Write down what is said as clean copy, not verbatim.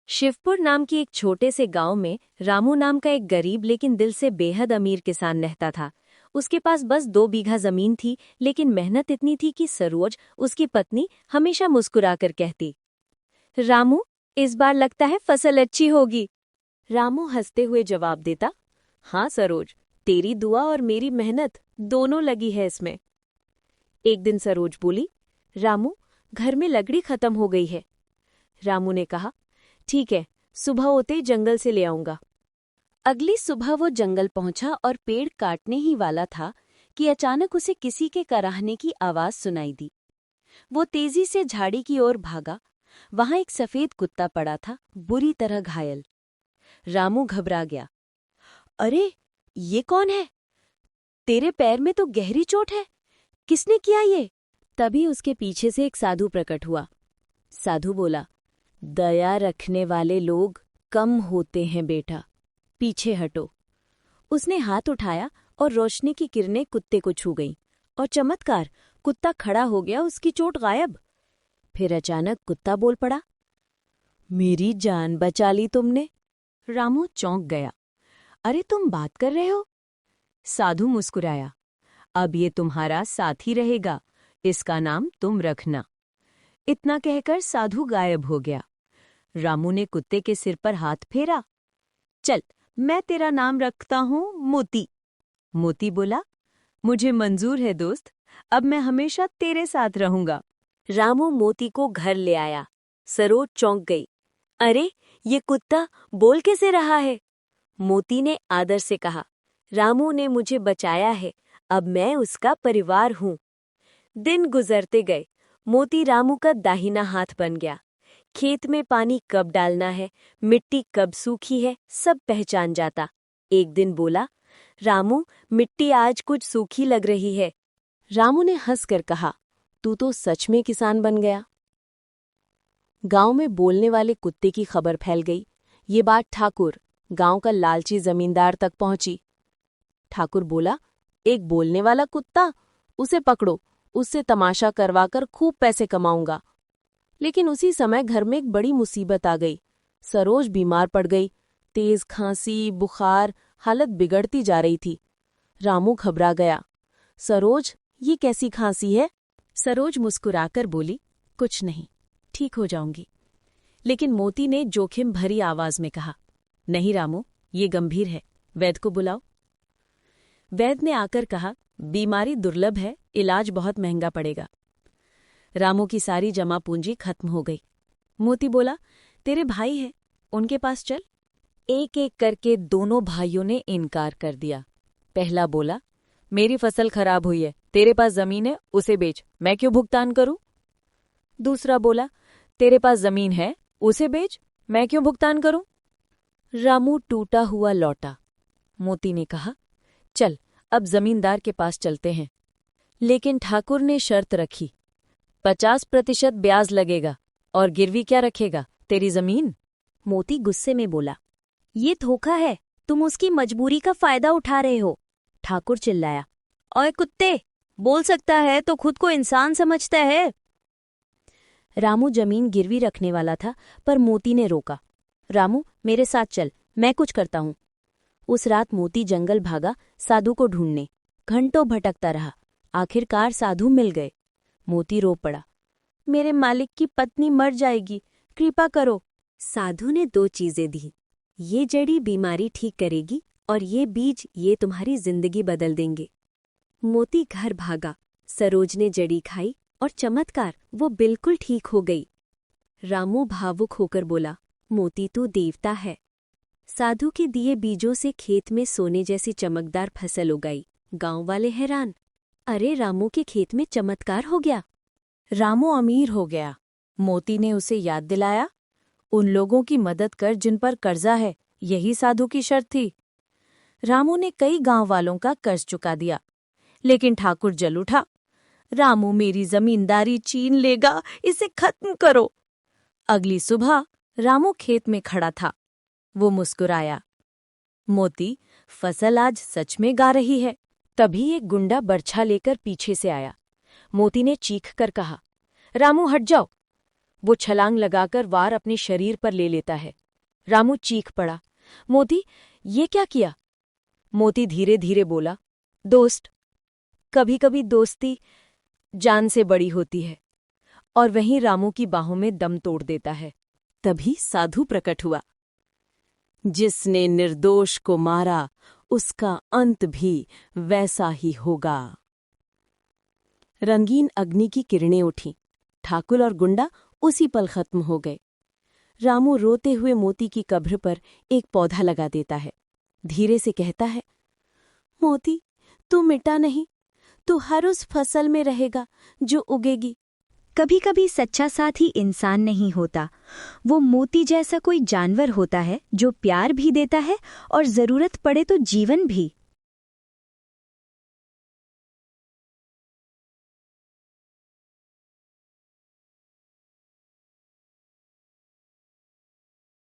शिवपुर नाम की एक छोटे से गांव में रामू नाम का एक गरीब लेकिन दिल से बेहद अमीर किसान रहता था। उसके पास बस 2 बीघा जमीन थी, लेकिन मेहनत इतनी थी कि सरोज, उसकी पत्नी, हमेशा मुस्कुराकर कहती, रामू, इस बार लगता है फसल अच्छी होगी। रामू हंसते हुए जवाब देता, हाँ सरोज, तेरी दुआ और मेरी मेहनत दोनों लगी है इसमें। एक दिन सरोज बोली, रामू, घर में लकड़ी खत्म हो गई है। रामू ने कहा, ठीक है, सुबह होते ही जंगल से ले आऊंगा। अगली सुबह वो जंगल पहुंचा और पेड़ काटने ही वाला था कि अचानक उसे किसी के कराहने की आवाज सुनाई दी। वो तेजी से झाड़ी की ओर भागा। वहां एक सफेद कुत्ता पड़ा था, बुरी तरह घायल। रामू घबरा गया। अरे, ये कौन है? तेरे पैर में तो गहरी चोट है। किसने किया ये? तभी उसके पीछे से एक साधु प्रकट हुआ। साधु बोला, दया रखने वाले लोग कम होते हैं बेटा, पीछे हटो। उसने हाथ उठाया और रोशनी की किरणें कुत्ते को छू गईं, और चमत्कार, कुत्ता खड़ा हो गया, उसकी चोट गायब। फिर अचानक कुत्ता बोल पड़ा, मेरी जान बचा ली तुमने। रामू चौंक गया। अरे, तुम बात कर रहे हो? साधु मुस्कुराया, अब ये तुम्हारा साथी रहेगा, इसका नाम तुम रखना। इतना कहकर साधु गायब हो गया। रामू ने कुत्ते के सिर पर हाथ फेरा। चल, मैं तेरा नाम रखता हूं मोती। मोती बोला, मुझे मंजूर है दोस्त, अब मैं हमेशा तेरे साथ रहूंगा। रामू मोती को घर ले आया। सरोज चौंक गई। अरे, ये कुत्ता बोल कैसे रहा है? मोती ने आदर से कहा, रामू ने मुझे बचाया है, अब मैं उसका परिवार हूं। दिन गुजरते गए। मोती रामू का दाहिना हाथ बन गया। खेत में पानी कब डालना है, मिट्टी कब सूखी है, सब पहचान जाता। एक दिन बोला, रामू, मिट्टी आज कुछ सूखी लग रही है। रामू ने हंसकर कहा, तू तो सच में किसान बन गया। गांव में बोलने वाले कुत्ते की खबर फैल गई। ये बात ठाकुर, गांव का लालची जमींदार तक पहुंची। ठाकुर बोला, एक बोलने वाला कुत्ता, उसे पकड़ो, उससे तमाशा करवाकर खूब पैसे कमाऊंगा। लेकिन उसी समय घर में एक बड़ी मुसीबत आ गई। सरोज बीमार पड़ गई। तेज खांसी, बुखार, हालत बिगड़ती जा रही थी। रामू घबरा गया। सरोज, ये कैसी खांसी है? सरोज मुस्कुराकर बोली, कुछ नहीं, ठीक हो जाऊंगी। लेकिन मोती ने जोखिम भरी आवाज में कहा, नहीं रामू, ये गंभीर है, वैद्य को बुलाओ। वैद्य ने आकर कहा, बीमारी दुर्लभ है, इलाज बहुत महंगा पड़ेगा। रामू की सारी जमा पूंजी खत्म हो गई। मोती बोला, तेरे भाई हैं, उनके पास चल। एक एक करके दोनों भाइयों ने इनकार कर दिया। पहला बोला, मेरी फसल खराब हुई है, तेरे पास जमीन है, उसे बेच, मैं क्यों भुगतान करूं? दूसरा बोला, तेरे पास जमीन है, उसे बेच, मैं क्यों भुगतान करूं? रामू टूटा हुआ लौटा। मोती ने कहा, चल, अब जमींदार के पास चलते हैं। लेकिन ठाकुर ने शर्त रखी, 50% ब्याज लगेगा, और गिरवी क्या रखेगा, तेरी जमीन? मोती गुस्से में बोला, ये धोखा है, तुम उसकी मजबूरी का फायदा उठा रहे हो। ठाकुर चिल्लाया, ओए कुत्ते, बोल सकता है तो खुद को इंसान समझता है। रामू जमीन गिरवी रखने वाला था, पर मोती ने रोका। रामू, मेरे साथ चल, मैं कुछ करता हूं। उस रात मोती जंगल भागा साधु को ढूंढने। घंटों भटकता रहा। आखिरकार साधु मिल गए। मोती रो पड़ा, मेरे मालिक की पत्नी मर जाएगी, कृपा करो। साधु ने 2 चीजें दी, ये जड़ी बीमारी ठीक करेगी, और ये बीज, ये तुम्हारी जिंदगी बदल देंगे। मोती घर भागा। सरोज ने जड़ी खाई, और चमत्कार, वो बिल्कुल ठीक हो गई। रामू भावुक होकर बोला, मोती तू देवता है। साधु के दिए बीजों से खेत में सोने जैसी चमकदार फसल उगाई। गांव वाले हैरान, अरे, रामू के खेत में चमत्कार हो गया। रामू अमीर हो गया। मोती ने उसे याद दिलाया, उन लोगों की मदद कर जिन पर कर्जा है, यही साधु की शर्त थी। रामू ने कई गांव वालों का कर्ज चुका दिया। लेकिन ठाकुर जल उठा, रामू मेरी जमींदारी छीन लेगा, इसे खत्म करो। अगली सुबह रामू खेत में खड़ा था। वो मुस्कुराया, मोती, फसल आज सच में गा रही है। तभी एक गुंडा बर्छा लेकर पीछे से आया। मोती ने चीख कर कहा, रामू हट जाओ। वो छलांग लगाकर वार अपने शरीर पर ले लेता है। रामू चीख पड़ा, मोती, ये क्या किया? मोती धीरे धीरे बोला, दोस्त, कभी कभी दोस्ती जान से बड़ी होती है। और वहीं रामू की बाहों में दम तोड़ देता है। तभी साधु प्रकट हुआ। जिसने निर्दोष को मारा उसका अंत भी वैसा ही होगा। रंगीन अग्नि की किरणें उठीं। ठाकुर और गुंडा उसी पल खत्म हो गए। रामू रोते हुए मोती की कब्र पर एक पौधा लगा देता है। धीरे से कहता है, मोती, तू मिटा नहीं, तू हर उस फसल में रहेगा जो उगेगी। कभी कभी सच्चा साथी इंसान नहीं होता, वो मोती जैसा कोई जानवर होता है जो प्यार भी देता है और जरूरत पड़े तो जीवन भी।